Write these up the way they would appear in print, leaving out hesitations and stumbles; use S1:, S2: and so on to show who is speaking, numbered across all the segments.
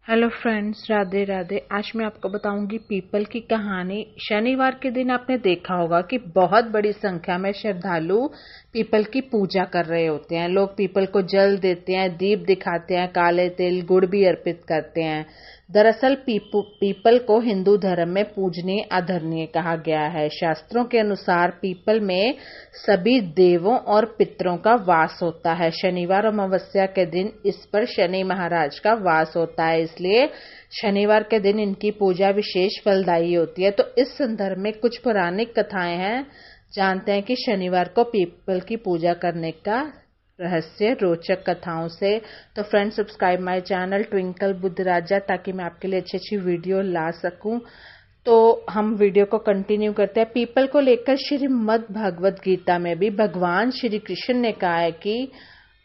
S1: Hello friends, Radhe Radhe. आज मैं आपको बताऊंगी पीपल की कहानी। शनिवार के दिन आपने देखा होगा कि बहुत बड़ी संख्या में श्रद्धालु पीपल की पूजा कर रहे होते हैं। लोग पीपल को जल देते हैं, दीप दिखाते हैं, काले तिल गुड़ भी अर्पित करते हैं। दरअसल पीपल को हिंदू धर्म में पूजनीय आदरणीय कहा गया है। शास्त्रों के अनुसार पीपल में सभी देवों और पितरों का वास होता है। शनिवार अमावस्या के दिन इस पर शनि महाराज का वास होता है, इसलिए शनिवार के दिन इनकी पूजा विशेष फलदायी होती है। तो इस संदर्भ में कुछ पौराणिक कथाएं हैं। जानते हैं कि शनिवार को पीपल की पूजा करने का रहस्य रोचक कथाओं से। तो friends, subscribe my channel twinkle Buddha Raja, ताकि मैं आपके लिए अच्छी अच्छी वीडियो ला सकूं। तो हम वीडियो को कंटिन्यू करते हैं। पीपल को लेकर श्रीमद् भगवद गीता में भी भगवान श्री कृष्ण ने कहा है कि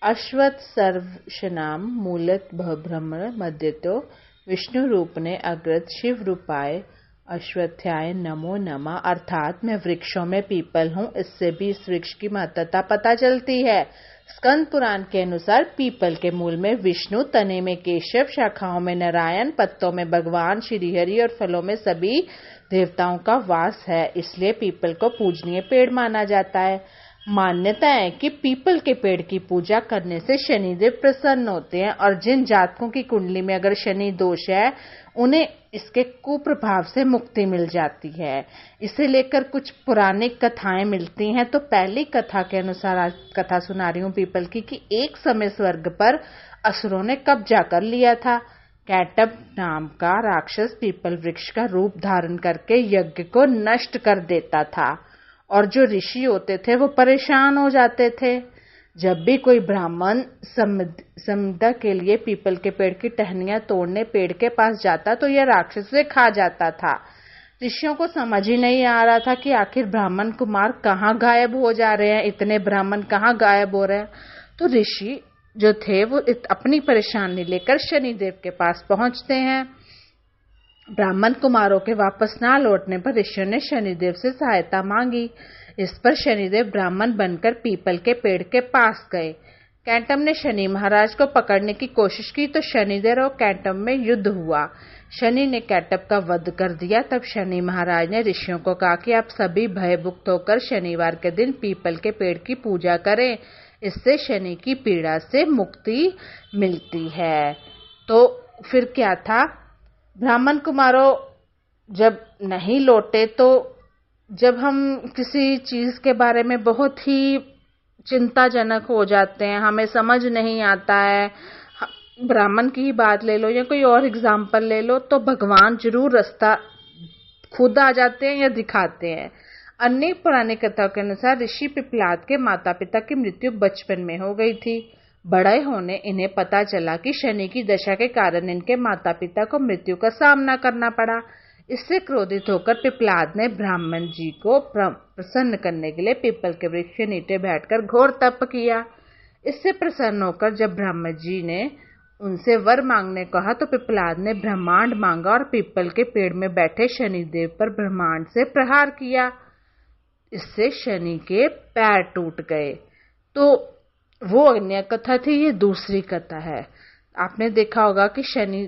S1: अश्वत्थ सर्वशनाम मूलत ब्रह्म मध्यतो विष्णु रूप ने अग्रत शिव रूपाय अश्वत्थाय नमो नमः। अर्थात मैं वृक्षों में पीपल हूँ। इससे भी इस वृक्ष की महत्ता पता चलती है। स्कंद पुराण के अनुसार पीपल के मूल में विष्णु, तने में केशव, शाखाओं में नारायण, पत्तों में भगवान श्री हरि और फलों में सभी देवताओं का वास है। इसलिए पीपल को पूजनीय पेड़ माना जाता है। मान्यता है कि पीपल के पेड़ की पूजा करने से शनिदेव प्रसन्न होते हैं और जिन जातकों की कुंडली में अगर शनि दोष है उन्हें इसके कुप्रभाव से मुक्ति मिल जाती है। इसे लेकर कुछ पौराणिक कथाएं मिलती हैं। तो पहली कथा के अनुसार आज कथा सुना रही हूँ पीपल की कि एक समय स्वर्ग पर असुरों ने कब्जा कर लिया था। कैटब नाम का राक्षस पीपल वृक्ष का रूप धारण करके यज्ञ को नष्ट कर देता था और जो ऋषि होते थे वो परेशान हो जाते थे। जब भी कोई ब्राह्मण संविदा के लिए पीपल के पेड़ की टहनियां तोड़ने पेड़ के पास जाता तो यह राक्षस उसे खा जाता था। ऋषियों को समझ ही नहीं आ रहा था कि आखिर ब्राह्मण कुमार कहाँ गायब हो जा रहे हैं, इतने ब्राह्मण कहाँ गायब हो रहे हैं। तो ऋषि जो थे वो अपनी परेशानी लेकर शनिदेव के पास पहुंचते हैं। ब्राह्मण कुमारों के वापस ना लौटने पर ऋषियों ने शनिदेव से सहायता मांगी। इस पर शनिदेव ब्राह्मण बनकर पीपल के पेड़ के पास गए। कैटब ने शनि महाराज को पकड़ने की कोशिश की तो शनिदेव और कैटब में युद्ध हुआ। शनि ने कैटब का वध कर दिया। तब शनि महाराज ने ऋषियों को कहा कि आप सभी भयमुक्त होकर शनिवार के दिन पीपल के पेड़ की पूजा करें, इससे शनि की पीड़ा से मुक्ति मिलती है। तो फिर क्या था, ब्राह्मण कुमारों जब नहीं लौटे तो जब हम किसी चीज के बारे में बहुत ही चिंताजनक हो जाते हैं, हमें समझ नहीं आता है, ब्राह्मण की ही बात ले लो या कोई और एग्जाम्पल ले लो, तो भगवान जरूर रास्ता खुद आ जाते हैं या दिखाते हैं। अन्य पुरानी कथाओं के अनुसार ऋषि पिपलाद के माता पिता की मृत्यु बचपन में हो गई थी। बड़े होने इन्हें पता चला कि शनि की दशा के कारण इनके माता पिता को मृत्यु का सामना करना पड़ा। इससे क्रोधित होकर पिपलाद ने ब्राह्मण जी को प्रसन्न करने के लिए पीपल के वृक्ष के नीचे बैठकर घोर तप किया। इससे प्रसन्न होकर जब ब्राह्मण जी ने उनसे वर मांगने कहा तो पिपलाद ने ब्रह्मांड मांगा और पीपल के पेड़ में बैठे शनिदेव पर ब्रह्मांड से प्रहार किया। इससे शनि के पैर टूट गए। तो वो अन्य कथा थी, ये दूसरी कथा है। आपने देखा होगा कि शनि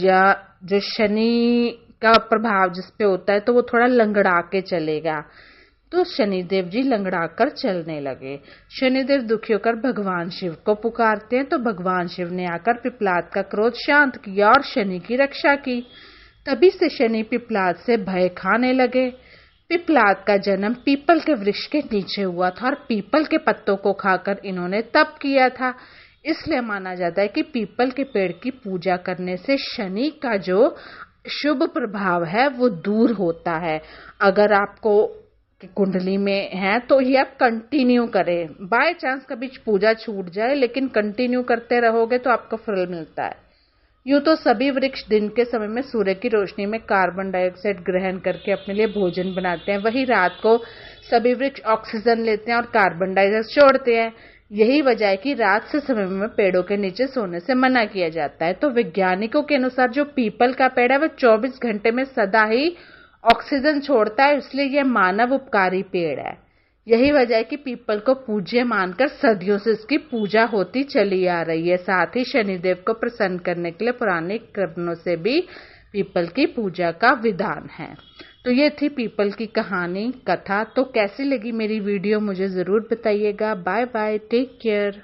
S1: या जो शनि का प्रभाव जिस पे होता है तो वो थोड़ा लंगड़ा के चलेगा। तो शनिदेव जी लंगड़ा कर चलने लगे। शनिदेव दुखी होकर भगवान शिव को पुकारते हैं तो भगवान शिव ने आकर पिपलाद का क्रोध शांत किया और शनि की रक्षा की। तभी से शनि पिपलाद से भय खाने लगे। पिपलाद का जन्म पीपल के वृक्ष के नीचे हुआ था और पीपल के पत्तों को खाकर इन्होंने तप किया था। इसलिए माना जाता है कि पीपल के पेड़ की पूजा करने से शनि का जो शुभ प्रभाव है वो दूर होता है। अगर आपको कुंडली में है तो ये आप कंटिन्यू करें। बाय चांस कभी पूजा छूट जाए लेकिन कंटिन्यू करते रहोगे तो आपको फल मिलता है। यूं तो सभी वृक्ष दिन के समय में सूर्य की रोशनी में कार्बन डाइऑक्साइड ग्रहण करके अपने लिए भोजन बनाते हैं, वहीं रात को सभी वृक्ष ऑक्सीजन लेते हैं और कार्बन डाइऑक्साइड छोड़ते हैं। यही वजह है कि रात से समय में पेड़ों के नीचे सोने से मना किया जाता है। तो वैज्ञानिकों के अनुसार जो पीपल का पेड़ है वह 24 घंटे में सदा ही ऑक्सीजन छोड़ता है, इसलिए यह मानव उपकारी पेड़ है। यही वजह है कि पीपल को पूज्य मानकर सदियों से इसकी पूजा होती चली आ रही है। साथ ही शनिदेव को प्रसन्न करने के लिए पुराने कारणों से भी पीपल की पूजा का विधान है। तो ये थी पीपल की कहानी, कथा। तो कैसी लगी मेरी वीडियो मुझे जरूर बताइएगा। Bye bye, take care.